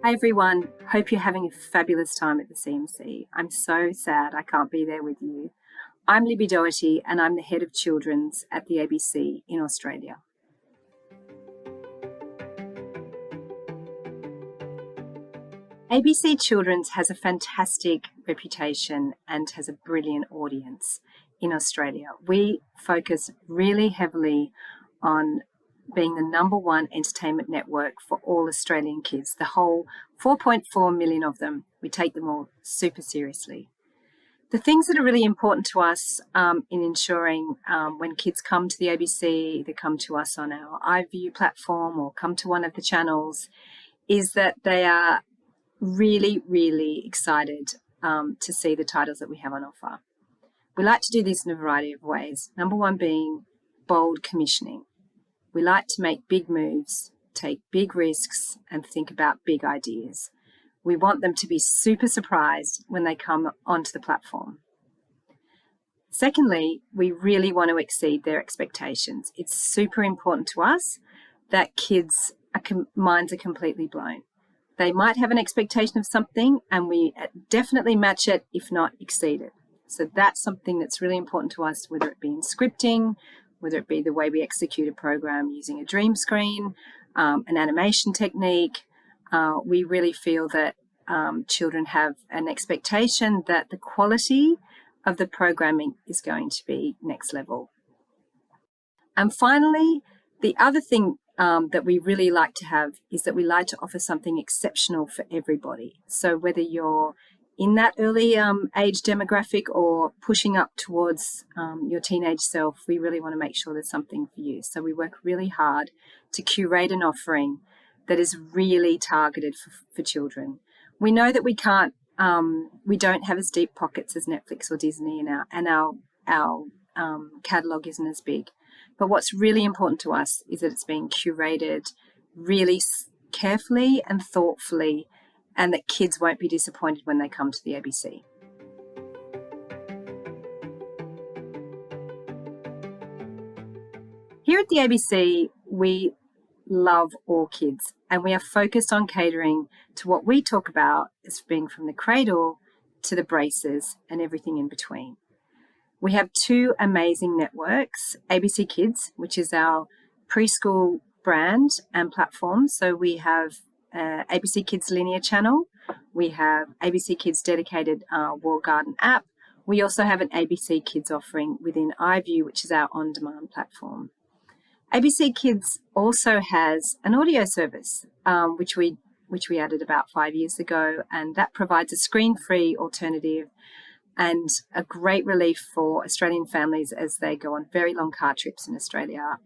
Hi everyone, hope you're having a fabulous time at the CMC. I'm so sad I can't be there with you. I'm Libby Doherty and I'm the Head of Children's at the ABC in Australia. ABC Children's has a fantastic reputation and has a brilliant audience in Australia. We focus really heavily on being the #1 entertainment network for all Australian kids, the whole 4.4 million of them. We take them all super seriously. The things that are really important to us in ensuring when kids come to the ABC, they come to us on our iView platform or come to one of the channels, is that they are really, really excited to see the titles that we have on offer. We like to do this in a variety of ways. #1 being bold commissioning. We like to make big moves, take big risks, and think about big ideas. We want them to be super surprised when they come onto the platform. Secondly, we really want to exceed their expectations. It's super important to us that kids' minds are completely blown. They might have an expectation of something and we definitely match it, if not exceed it. So that's something that's really important to us, whether it be in scripting, whether it be the way we execute a program using a dream screen, an animation technique. We really feel that children have an expectation that the quality of the programming is going to be next level. And finally, the other thing that we really like to have is that we like to offer something exceptional for everybody. So whether you're in that early age demographic or pushing up towards your teenage self, we really want to make sure there's something for you. So we work really hard to curate an offering that is really targeted for children. We know that we don't have as deep pockets as Netflix or Disney, and our catalogue isn't as big. But what's really important to us is that it's being curated really carefully and thoughtfully, and that kids won't be disappointed when they come to the ABC. Here at the ABC, we love all kids, and we are focused on catering to what we talk about as being from the cradle to the braces and everything in between. We have 2 amazing networks, ABC Kids, which is our preschool brand and platform. So we have ABC Kids linear channel. We have ABC Kids dedicated walled garden app. We also have an ABC Kids offering within iView, which is our on-demand platform. ABC Kids also has an audio service, which we added about 5 years ago, and that provides a screen-free alternative and a great relief for Australian families as they go on very long car trips in Australia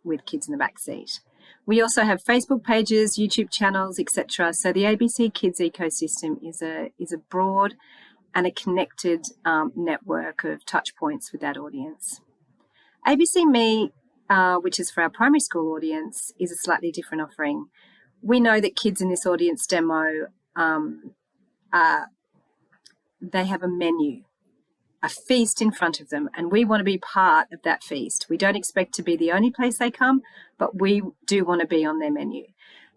with kids in the back seat. We also have Facebook pages, YouTube channels, etc. So the ABC Kids ecosystem is a broad and a connected network of touch points with that audience. ABC Me, which is for our primary school audience, is a slightly different offering. We know that kids in this audience demo they have a menu, a feast in front of them, and we want to be part of that feast. We don't expect to be the only place they come, but we do want to be on their menu.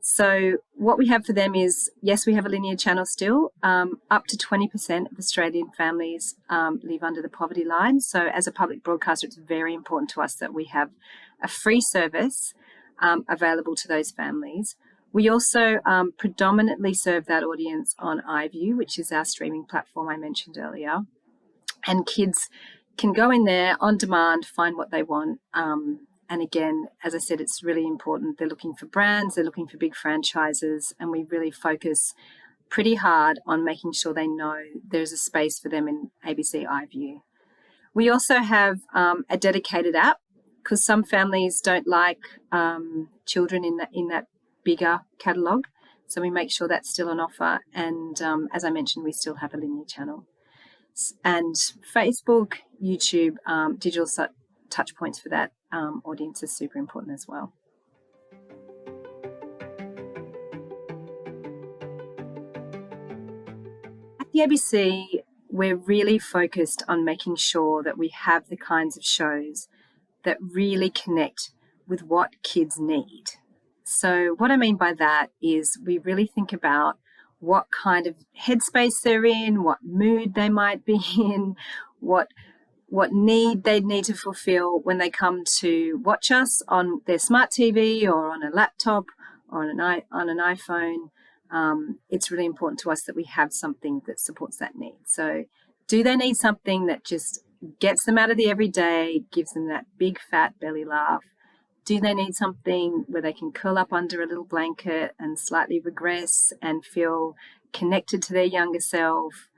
So what we have for them is, yes, we have a linear channel still. Up to 20% of Australian families live under the poverty line. So as a public broadcaster, it's very important to us that we have a free service available to those families. We also predominantly serve that audience on iView, which is our streaming platform I mentioned earlier. And kids can go in there on demand, find what they want. And again, as I said, it's really important. They're looking for brands, they're looking for big franchises, and we really focus pretty hard on making sure they know there's a space for them in ABC iView. We also have a dedicated app because some families don't like children in that bigger catalogue. So we make sure that's still on offer. And as I mentioned, we still have a linear channel. And Facebook, YouTube, digital touch points for that audience is super important as well. At the ABC, we're really focused on making sure that we have the kinds of shows that really connect with what kids need. So what I mean by that is we really think about what kind of headspace they're in, what mood they might be in, what need they need to fulfill when they come to watch us on their smart TV or on a laptop or on an iPhone. It's really important to us that we have something that supports that need. So do they need something that just gets them out of the everyday, gives them that big fat belly laugh? Do they need something where they can curl up under a little blanket and slightly regress and feel connected to their younger self?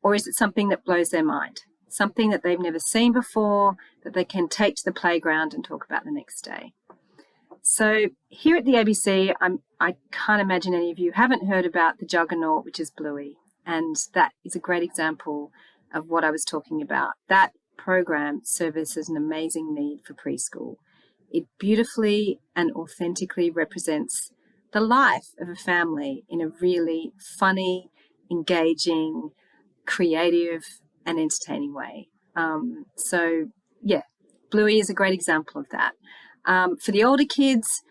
Or is it something that blows their mind? Something that they've never seen before that they can take to the playground and talk about the next day. So here at the ABC, I can't imagine any of you haven't heard about the juggernaut, which is Bluey. And that is a great example of what I was talking about. That program services an amazing need for preschool. It beautifully and authentically represents the life of a family in a really funny, engaging, creative, and entertaining way. Bluey is a great example of that. For the older kids,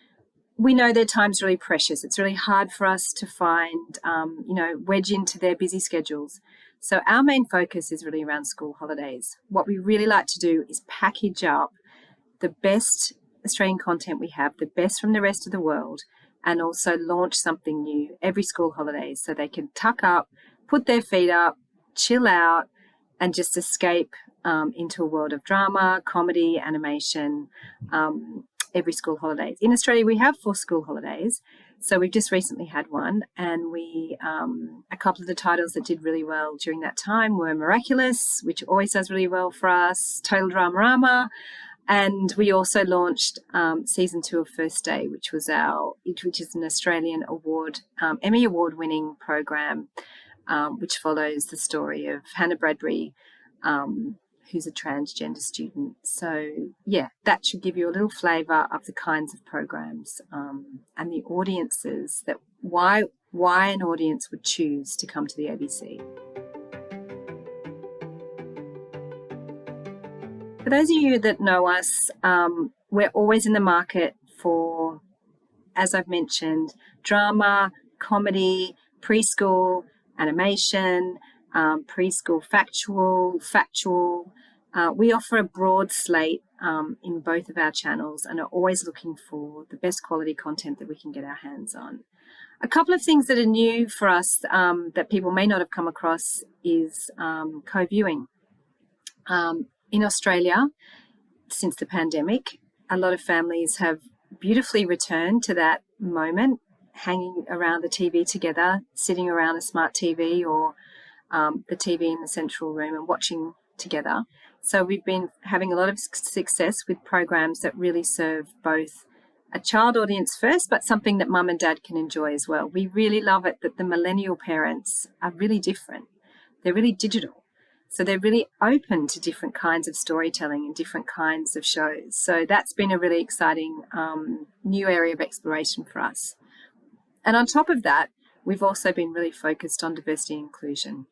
we know their time's really precious. It's really hard for us to find, wedge into their busy schedules. So our main focus is really around school holidays. What we really like to do is package up the best Australian content we have, the best from the rest of the world, and also launch something new every school holidays so they can tuck up, put their feet up, chill out, and just escape into a world of drama, comedy, animation, every school holidays. In Australia, we have 4 school holidays. So we've just recently had one, and a couple of the titles that did really well during that time were Miraculous, which always does really well for us, Total Dramarama, and we also launched season 2 of First Day, which is an Australian Emmy Award-winning program, which follows the story of Hannah Bradbury, who's a transgender student. So, that should give you a little flavour of the kinds of programs and the audiences that why an audience would choose to come to the ABC. For those of you that know us, we're always in the market for, as I've mentioned, drama, comedy, preschool, animation, preschool factual. We offer a broad slate in both of our channels and are always looking for the best quality content that we can get our hands on. A couple of things that are new for us that people may not have come across is co-viewing. In Australia, since the pandemic, a lot of families have beautifully returned to that moment, hanging around the TV together, sitting around a smart TV or the TV in the central room and watching together. So we've been having a lot of success with programs that really serve both a child audience first, but something that mum and dad can enjoy as well. We really love it that the millennial parents are really different. They're really digital. So they're really open to different kinds of storytelling and different kinds of shows. So that's been a really exciting new area of exploration for us. And on top of that, we've also been really focused on diversity and inclusion.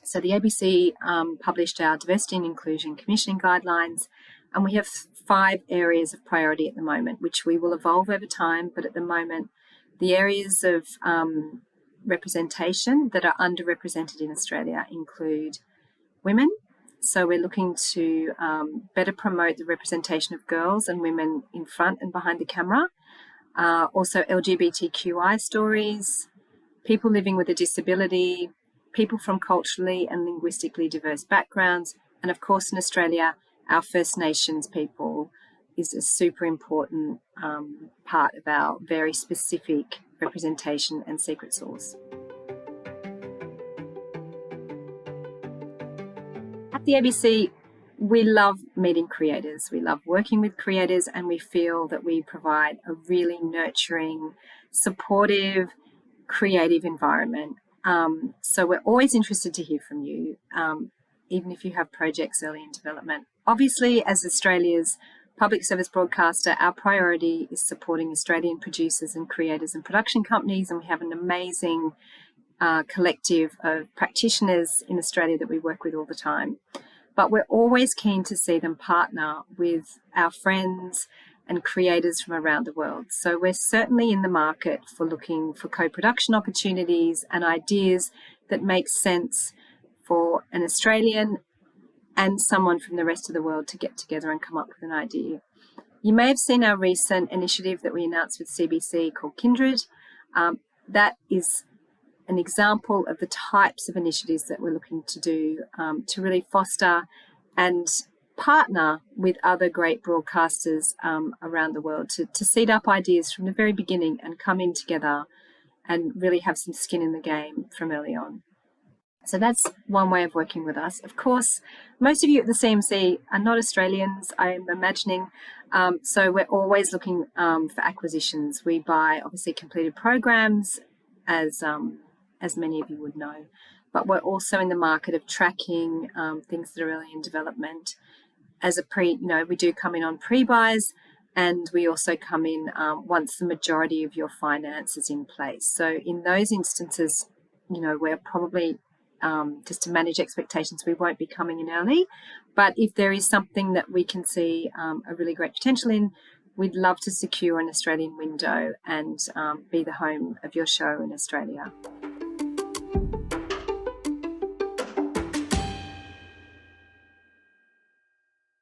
So the ABC published our Diversity and Inclusion Commissioning Guidelines, and we have 5 areas of priority at the moment, which we will evolve over time. But at the moment, the areas of representation that are underrepresented in Australia include women. So we're looking to better promote the representation of girls and women in front and behind the camera. Also LGBTQI stories, people living with a disability, people from culturally and linguistically diverse backgrounds, and of course in Australia, our First Nations people is a super important part of our very specific representation and secret sauce. At the ABC, we love meeting creators. We love working with creators, and we feel that we provide a really nurturing, supportive, creative environment. So we're always interested to hear from you, even if you have projects early in development. Obviously, as Australia's public service broadcaster, our priority is supporting Australian producers and creators and production companies, and we have an amazing collective of practitioners in Australia that we work with all the time. But we're always keen to see them partner with our friends and creators from around the world. So we're certainly in the market for looking for co-production opportunities and ideas that make sense for an Australian and someone from the rest of the world to get together and come up with an idea. You may have seen our recent initiative that we announced with CBC called Kindred. That is an example of the types of initiatives that we're looking to do to really foster and partner with other great broadcasters around the world to seed up ideas from the very beginning and come in together and really have some skin in the game from early on. So that's one way of working with us. Of course, most of you at the CMC are not Australians, I'm imagining. So we're always looking for acquisitions. We buy obviously completed programs, as many of you would know, but we're also in the market of tracking things that are early in development. As a we do come in on pre-buys, and we also come in once the majority of your finance is in place. So in those instances, we're probably just to manage expectations, we won't be coming in early. But if there is something that we can see a really great potential in, we'd love to secure an Australian window and be the home of your show in Australia.